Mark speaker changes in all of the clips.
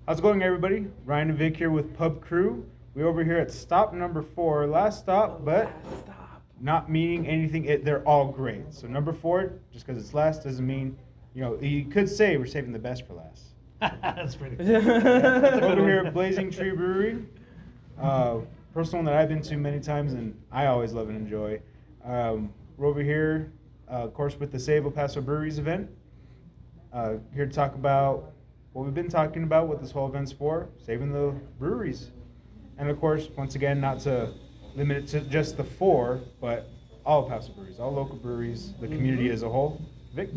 Speaker 1: How's it going, everybody? Ryan and Vic here with Pub Crew. We're over here at stop number 4. Last stop, but not meaning anything. They're all great. So number 4, just because it's last doesn't mean, you could say we're saving the best for last.
Speaker 2: That's pretty cool.
Speaker 1: Over here at Blazing Tree Brewery. Personal one that I've been to many times and I always love and enjoy. We're over here, of course, with the Save El Paso Breweries event. Here to talk about what we've been talking about, what this whole event's for, saving the breweries. And of course, once again, not to limit it to just the 4, but all Paso breweries, all local breweries, the community as a whole. Vic?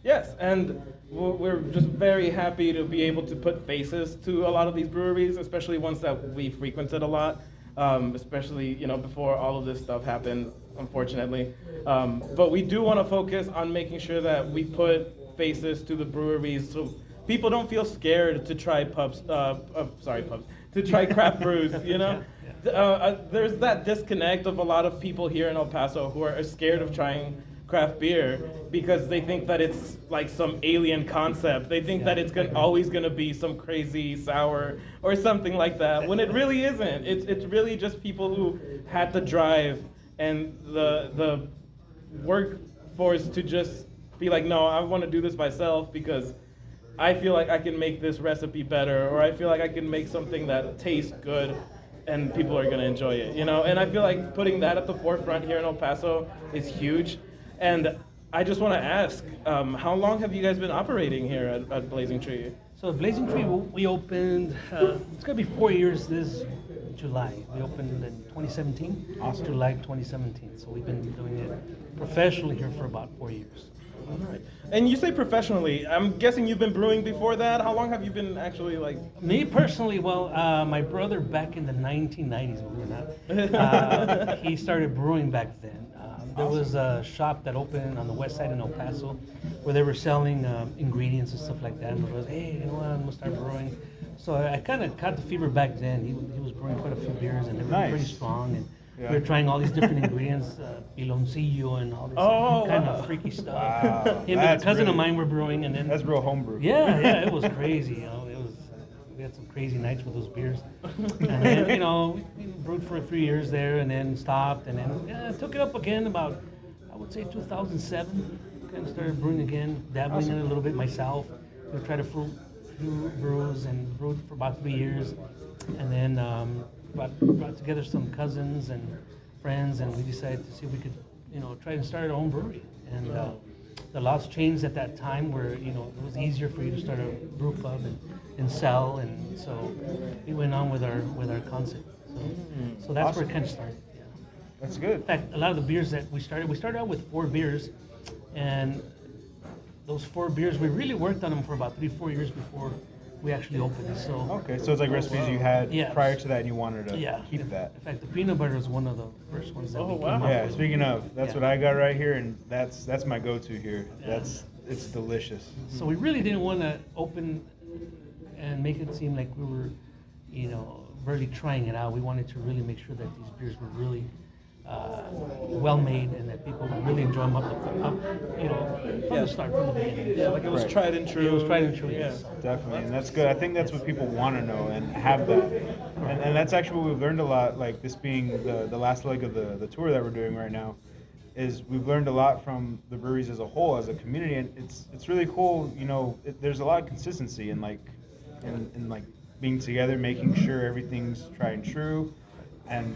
Speaker 3: Yes, and we're just very happy to be able to put faces to a lot of these breweries, especially ones that we frequented a lot, especially before all of this stuff happened, unfortunately. But we do want to focus on making sure that we put faces to the breweries so people don't feel scared to try to try craft brews, There's that disconnect of a lot of people here in El Paso who are scared of trying craft beer because they think that it's like some alien concept. They think that it's always going to be some crazy sour or something like that, when it really isn't. It's really just people who had the drive and the workforce to just be like, no, I want to do this myself because I feel like I can make this recipe better, or I feel like I can make something that tastes good and people are going to enjoy it, And I feel like putting that at the forefront here in El Paso is huge. And I just want to ask, how long have you guys been operating here at Blazing Tree?
Speaker 2: So Blazing Tree, we opened, it's going to be 4 years this July. We opened in 2017,
Speaker 1: Awesome.
Speaker 2: July 2017. So we've been doing it professionally here for about 4 years.
Speaker 3: All right. And you say professionally, I'm guessing you've been brewing before that? How long have you been actually
Speaker 2: Me personally, well, my brother back in the 1990s, believe it or not, he started brewing back then. There was a shop that opened on the west side in El Paso where they were selling ingredients and stuff like that. And I was, hey, you know what, I'm going to start brewing. So I kind of caught the fever back then. He was brewing quite a few beers and they were pretty strong. And we were trying all these different ingredients, piloncillo and all this kind of freaky stuff.
Speaker 1: Wow.
Speaker 2: Him and a cousin of mine were brewing. And then
Speaker 1: That's real homebrew.
Speaker 2: yeah, it was crazy. We had some crazy nights with those beers. And then, we brewed for 3 years there and then stopped and then took it up again about, I would say 2007. Kind of started brewing again, dabbling in it a little bit myself. Tried a few brews and brewed for about 3 years. And then brought together some cousins and friends and we decided to see if we could, try and start our own brewery. And the laws changed at that time where, it was easier for you to start a brew pub and sell, and so we went on with our concept. So that's where it kind of started. Yeah.
Speaker 1: That's good.
Speaker 2: In fact, a lot of the beers that we started out with 4 beers, and those 4 beers, we really worked on them for about 3-4 years before we actually opened. So
Speaker 1: Okay, so it's like recipes you had
Speaker 2: Yeah.
Speaker 1: prior to that and you wanted to keep that.
Speaker 2: In fact, the peanut butter was one of the first ones that we came up
Speaker 1: Yeah,
Speaker 2: with.
Speaker 1: speaking of, that's
Speaker 2: Yeah.
Speaker 1: what I got right here, and that's my go-to here.
Speaker 2: Yeah.
Speaker 1: It's delicious.
Speaker 2: So we really didn't want to open and make it seem like we were, really trying it out. We wanted to really make sure that these beers were really well made and that people would really enjoy them from the start, from the beginning.
Speaker 3: Yeah, like it was tried and true.
Speaker 2: It was tried and true, yes.
Speaker 1: Definitely, and that's good. I think that's what people want to know and have that. And that's actually what we've learned a lot, like this being the last leg of the tour that we're doing right now, is we've learned a lot from the breweries as a whole, as a community, and it's really cool, there's a lot of consistency in being together, making sure everything's tried and true. And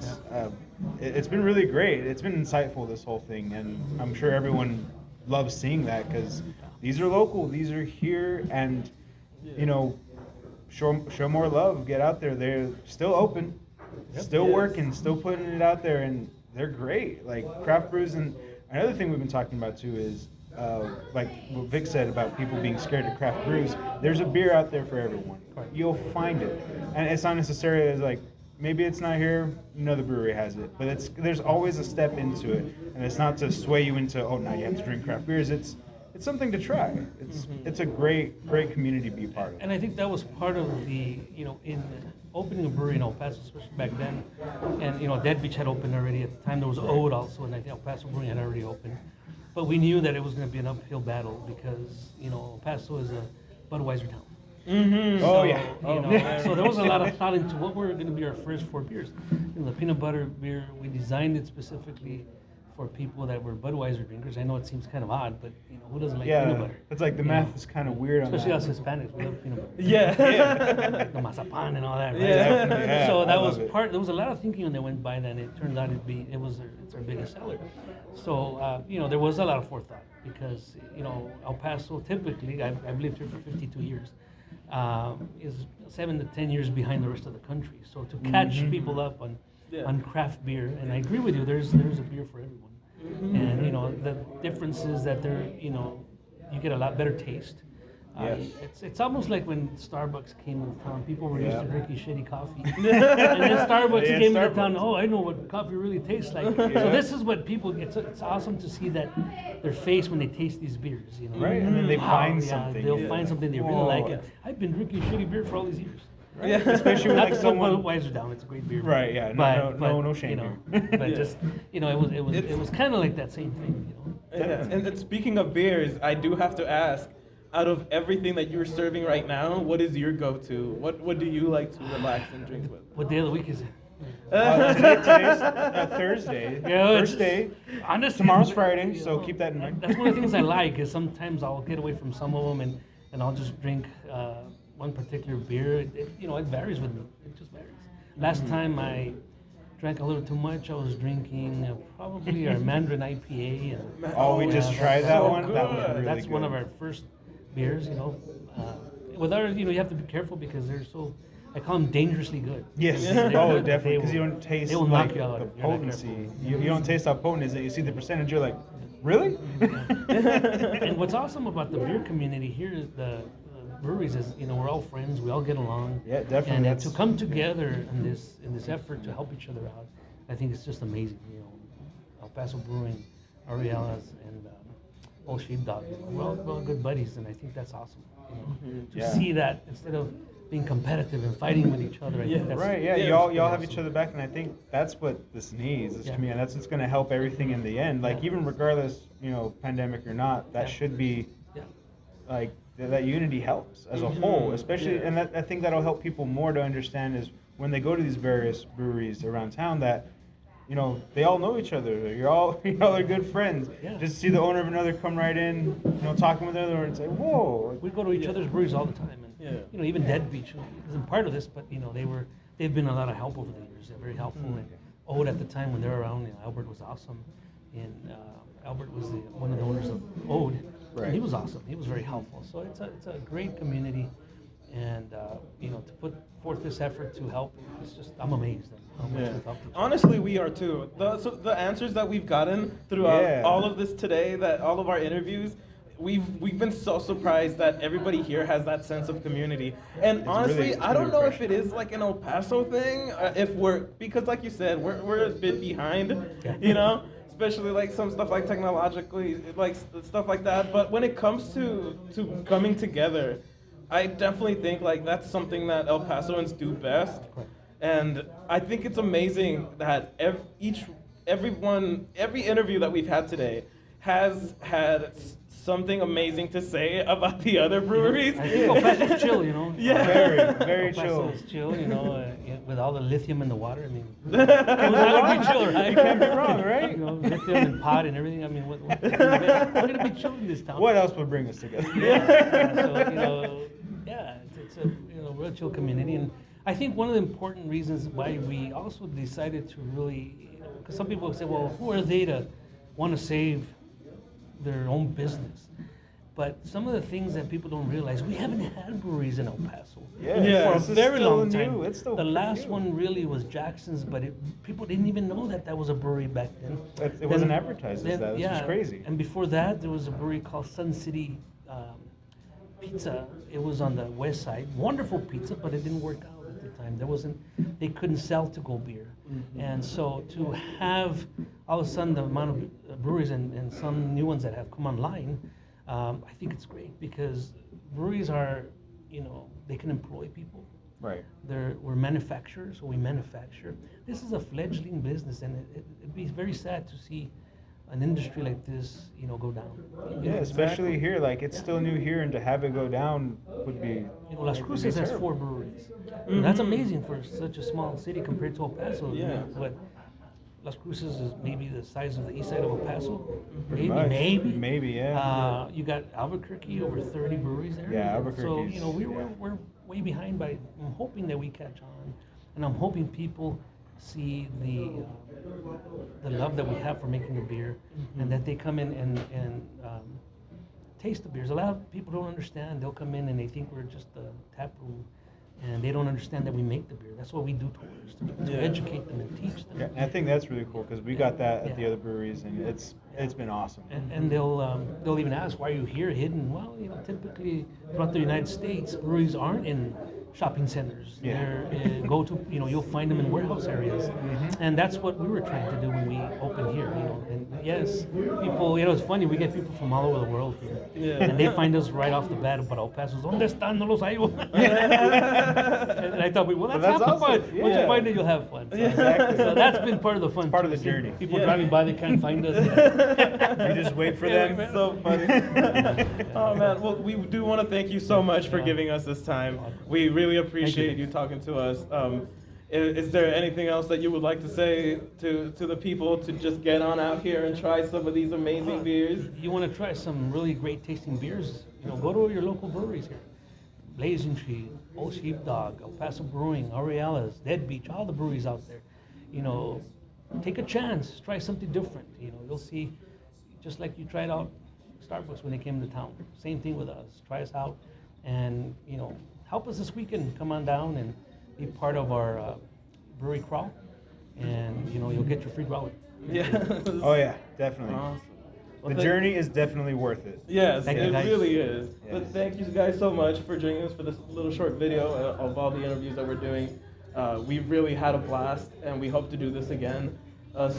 Speaker 1: it's been really great. It's been insightful, this whole thing, and I'm sure everyone loves seeing that because these are local, these are here, and show more love. Get out there. They're still open, still working, still putting it out there, and they're great. Like craft brews, and another thing we've been talking about too is like what Vic said about people being scared to craft brews. There's a beer out there for everyone. You'll find it, and it's not necessarily as like. Maybe it's not here, the brewery has it, but there's always a step into it, and it's not to sway you into, now you have to drink craft beers. It's something to try. It's a great community to be part of.
Speaker 2: And I think that was part of the, in opening a brewery in El Paso, especially back then, and Dead Beach had opened already at the time. There was Ode also, and I think El Paso Brewing had already opened, but we knew that it was going to be an uphill battle because El Paso is a Budweiser town.
Speaker 3: Mm-hmm.
Speaker 1: Oh, yeah.
Speaker 2: You know, so there was a lot of thought into what were going to be our first 4 beers. You know, the peanut butter beer, we designed it specifically for people that were Budweiser drinkers. I know it seems kind of odd, but you know, who doesn't like peanut
Speaker 1: Yeah,
Speaker 2: butter?
Speaker 1: it's like the
Speaker 2: You
Speaker 1: math
Speaker 2: know,
Speaker 1: is kind of weird on
Speaker 2: especially
Speaker 1: that.
Speaker 2: us Hispanics, we love peanut butter.
Speaker 3: Yeah.
Speaker 2: The mazapan and all that, right?
Speaker 3: Yeah.
Speaker 1: Definitely, yeah,
Speaker 2: So
Speaker 1: I
Speaker 2: that
Speaker 1: love
Speaker 2: was
Speaker 1: it.
Speaker 2: part. There was a lot of thinking when they went by that. And it turned out it's our biggest seller. So you know, there was a lot of forethought because you know El Paso typically I've lived here for 52 years. Is 7 to 10 years behind the rest of the country. So to catch people up on craft beer, and I agree with you. There's a beer for everyone, and you know the difference is that you know you get a lot better taste.
Speaker 1: Yes.
Speaker 2: It's almost like when Starbucks came into town. People were used
Speaker 1: Yeah.
Speaker 2: to drinking shitty coffee, and then Starbucks
Speaker 1: Yeah,
Speaker 2: came into
Speaker 1: Starbucks.
Speaker 2: town. Oh, I know what coffee really tastes like. So
Speaker 1: Yeah.
Speaker 2: this is what people. It's awesome to see that their face when they taste these beers. You know,
Speaker 1: Right, and then they
Speaker 2: Wow,
Speaker 1: find
Speaker 2: yeah,
Speaker 1: something.
Speaker 2: They'll find something they really
Speaker 1: Whoa.
Speaker 2: like. And I've been drinking shitty beer for all these years.
Speaker 3: Yeah.
Speaker 1: Especially when
Speaker 2: Not
Speaker 1: like
Speaker 2: to put
Speaker 1: someone.
Speaker 2: Budweiser down. It's a great beer.
Speaker 1: Right, yeah, no shame
Speaker 2: you know,
Speaker 1: here.
Speaker 2: But
Speaker 3: Yeah.
Speaker 2: just you know, it was kind of like that same thing. You know.
Speaker 3: Yeah. And speaking of beers, I do have to ask, out of everything that you're serving right now, what is your go-to? What do you like to relax and drink with?
Speaker 2: What day of the week is it?
Speaker 1: Today's Thursday.
Speaker 2: Yeah,
Speaker 1: First day.
Speaker 2: Honestly,
Speaker 1: Tomorrow's Friday,
Speaker 2: you
Speaker 1: so
Speaker 2: know,
Speaker 1: keep that in mind.
Speaker 2: That's one of the things I like is sometimes I'll get away from some of them and I'll just drink one particular beer. You know, it varies with me. It just varies. Last time I drank a little too much, I was drinking probably our Mandarin IPA. And,
Speaker 1: Oh, we just
Speaker 2: yeah,
Speaker 1: tried that
Speaker 3: so
Speaker 1: one. That was
Speaker 3: good.
Speaker 1: really
Speaker 2: that's
Speaker 1: good.
Speaker 2: one of our first beers. You know, with ours, you know, you have to be careful because they're so. I call them dangerously good.
Speaker 1: Yes.
Speaker 2: They're
Speaker 1: Oh,
Speaker 2: good, but
Speaker 1: definitely.
Speaker 2: they
Speaker 1: Because you
Speaker 2: will-
Speaker 1: don't taste
Speaker 2: they will knock
Speaker 1: like
Speaker 2: you out
Speaker 1: the
Speaker 2: if you're not
Speaker 1: potency. You don't taste how potent it is. You see the percentage, you're like, really?
Speaker 2: And what's awesome about the beer community here, the breweries, is you know we're all friends, we all get along.
Speaker 1: Yeah, definitely,
Speaker 2: And
Speaker 1: that's-
Speaker 2: to come together in this effort to help each other out, I think it's just amazing. You know, El Paso Brewing, Ariela's, and Old Sheepdog. You know, we're all good buddies, and I think that's awesome. You know, to
Speaker 1: Yeah.
Speaker 2: see that instead of being competitive and fighting with each other, I think that's
Speaker 1: Right, yeah,
Speaker 3: Yeah,
Speaker 1: y'all
Speaker 2: pretty
Speaker 1: have
Speaker 2: awesome.
Speaker 1: each other back, and I think that's what this needs. This
Speaker 2: Yeah.
Speaker 1: community, that's what's going to help everything in the end. Like
Speaker 2: Yeah.
Speaker 1: even regardless, you know, pandemic or not, that
Speaker 2: Yeah.
Speaker 1: should be
Speaker 2: Yeah.
Speaker 1: like that unity helps as a
Speaker 2: Mm-hmm.
Speaker 1: whole, especially,
Speaker 3: Yeah.
Speaker 1: and I think that'll help people more to understand is when they go to these various breweries around town that. You know, they all know each other. Y'all are good friends.
Speaker 2: Yeah.
Speaker 1: Just see the owner of another come right in, you know, talking with another, and say, "Whoa!"
Speaker 2: We go to each other's breweries all the time, and
Speaker 3: Yeah.
Speaker 2: you know, even Dead Beach isn't part of this, but you know, they've been a lot of help over the years. They're very helpful. And Ode at the time when they were around, you know, Albert was awesome, and Albert was one of the owners of Ode.
Speaker 1: Right.
Speaker 2: And he was awesome. He was very helpful. So it's a great community, and you know, to put forth this effort to help, it's just I'm amazed at how much
Speaker 3: Yeah.
Speaker 2: we've helped each other.
Speaker 3: Honestly, we are too. The answers that we've gotten throughout
Speaker 1: Yeah.
Speaker 3: all of this today, that all of our interviews, we've been so surprised that everybody here has that sense of community. And honestly,
Speaker 1: it's
Speaker 3: I don't
Speaker 1: really
Speaker 3: know if
Speaker 1: refreshing.
Speaker 3: it is like an El Paso thing, if because like you said, we're a bit behind, you know. Especially like some stuff like technologically, like stuff like that. But when it comes to coming together, I definitely think like that's something that El Pasoans do best. And I think it's amazing that every interview that we've had today has had something amazing to say about the other breweries.
Speaker 2: I think El Paso's chill, you know.
Speaker 3: Yeah.
Speaker 1: Very
Speaker 2: El
Speaker 1: chill.
Speaker 2: Paso's chill, you know, with all the lithium in the water. I mean, it would be chill, right?
Speaker 1: You can't be wrong, right?
Speaker 2: You know, lithium and pot and everything. I mean, we're gonna be chill in this town.
Speaker 1: What else would bring us together?
Speaker 2: So you know, yeah, it's a real chill community, and I think one of the important reasons why we also decided to really, you know, because some people say, well, who are they to want to save their own business? But some of the things that people don't realize, we haven't had breweries in El Paso
Speaker 3: Yeah,
Speaker 2: for a
Speaker 1: this is
Speaker 2: very
Speaker 1: still
Speaker 2: long
Speaker 1: new.
Speaker 2: time.
Speaker 1: It's still
Speaker 2: The
Speaker 1: pretty
Speaker 2: last
Speaker 1: new.
Speaker 2: one really was Jackson's, but people didn't even know that was a brewery back then.
Speaker 1: It wasn't advertised as
Speaker 2: then-
Speaker 1: that. This was crazy.
Speaker 2: And before that, there was a brewery called Sun City Pizza. It was on the west side. Wonderful pizza, but it didn't work out at the time. They couldn't sell to-go beer. And so to have all of a sudden the amount of breweries and some new ones that have come online, I think it's great because breweries are, you know, they can employ people.
Speaker 1: Right.
Speaker 2: We're manufacturers, so we manufacture. This is a fledgling business, and it'd be very sad to see an industry like this, go down.
Speaker 1: Yeah, especially here. Like it's still new here, and to have it go down would be.
Speaker 2: Las
Speaker 1: would be
Speaker 2: Cruces has
Speaker 1: terrible.
Speaker 2: 4 breweries. That's amazing for such a small city compared to El Paso.
Speaker 3: Yeah.
Speaker 2: But Las Cruces is maybe the size of the east side of El Paso.
Speaker 1: Pretty
Speaker 2: Maybe,
Speaker 1: much. Maybe, yeah.
Speaker 2: You got Albuquerque, over 30 breweries there.
Speaker 1: Yeah,
Speaker 2: So,
Speaker 1: Albuquerque's-
Speaker 2: we're way behind, but I'm hoping that we catch on. And I'm hoping people see the love that we have for making the beer, and that they come in and taste the beers. A lot of people don't understand. They'll come in and they think we're just a tap room, and they don't understand that we make the beer. That's what we do tours, to
Speaker 3: Yeah.
Speaker 2: educate them and teach them.
Speaker 1: Yeah, and I think that's really cool because we got that at the
Speaker 2: Yeah.
Speaker 1: other breweries, and it's been awesome.
Speaker 2: And they'll even ask, why are you here hidden? Well, typically throughout the United States, breweries aren't in shopping centers.
Speaker 1: Yeah.
Speaker 2: They're you'll find them in warehouse areas, and that's what we were trying to do when we opened here. And yes, people, it's funny, we get people from all over the world here,
Speaker 3: Yeah.
Speaker 2: and they find us right off the bat about El Paso. ¿Dónde están? No los hallo. And I thought, well, that's half the
Speaker 1: awesome.
Speaker 2: fun. Once
Speaker 1: Yeah.
Speaker 2: you find it, you'll have fun. So,
Speaker 1: Exactly.
Speaker 2: so that's been part of the fun.
Speaker 1: part of
Speaker 2: too.
Speaker 1: the journey.
Speaker 2: People
Speaker 3: Yeah.
Speaker 2: driving by, they can't find us.
Speaker 1: You just wait for
Speaker 3: Yeah,
Speaker 1: them.
Speaker 3: it's so funny. Oh man, well we do want to thank you so much for giving us this time. We really appreciate you talking to us. Is there anything else that you would like to say to the people to just get on out here and try some of these amazing beers?
Speaker 2: You want to try some really great tasting beers? Go to your local breweries here. Blazing Tree, Old Sheepdog, El Paso Brewing, Aureola's, Dead Beach, all the breweries out there. Take a chance, try something different. You'll see, just like you tried out Starbucks when they came to town. Same thing with us. Try us out, and help us this weekend. Come on down and be part of our brewery crawl, and you'll get your free growler.
Speaker 3: Yeah.
Speaker 1: Oh yeah, definitely.
Speaker 3: Awesome. Well,
Speaker 1: The
Speaker 3: thank-
Speaker 1: journey is definitely worth it.
Speaker 3: Yes,
Speaker 2: Thank you,
Speaker 3: it
Speaker 2: guys.
Speaker 3: really is. But
Speaker 1: Yes.
Speaker 3: thank you guys so much for joining us for this little short video of all the interviews that we're doing. We really had a blast, and we hope to do this again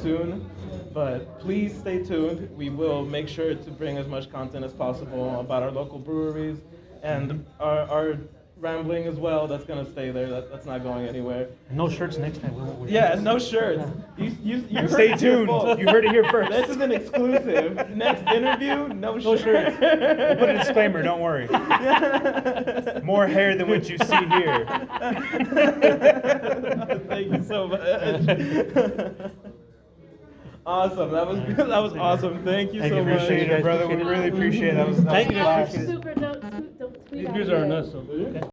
Speaker 3: soon. But please stay tuned. We will make sure to bring as much content as possible about our local breweries and our rambling as well. That's gonna stay there. That's not going anywhere.
Speaker 2: And no shirts next time.
Speaker 3: Yeah, no shirts. You heard
Speaker 1: Stay
Speaker 3: it here,
Speaker 1: tuned.
Speaker 3: folks.
Speaker 1: You heard it here
Speaker 3: This
Speaker 1: first.
Speaker 3: is an exclusive. Next interview, no shirts.
Speaker 1: We'll put a disclaimer. Don't worry. More hair than what you see here.
Speaker 3: Thank you so much. Awesome. That was awesome. Thank you so much.
Speaker 1: Appreciate it, brother. We really appreciate it. That was
Speaker 2: Thank you.
Speaker 1: a blast.
Speaker 4: Super dope. Tweet
Speaker 2: These
Speaker 4: out
Speaker 2: beers are
Speaker 4: here.
Speaker 2: nuts. So.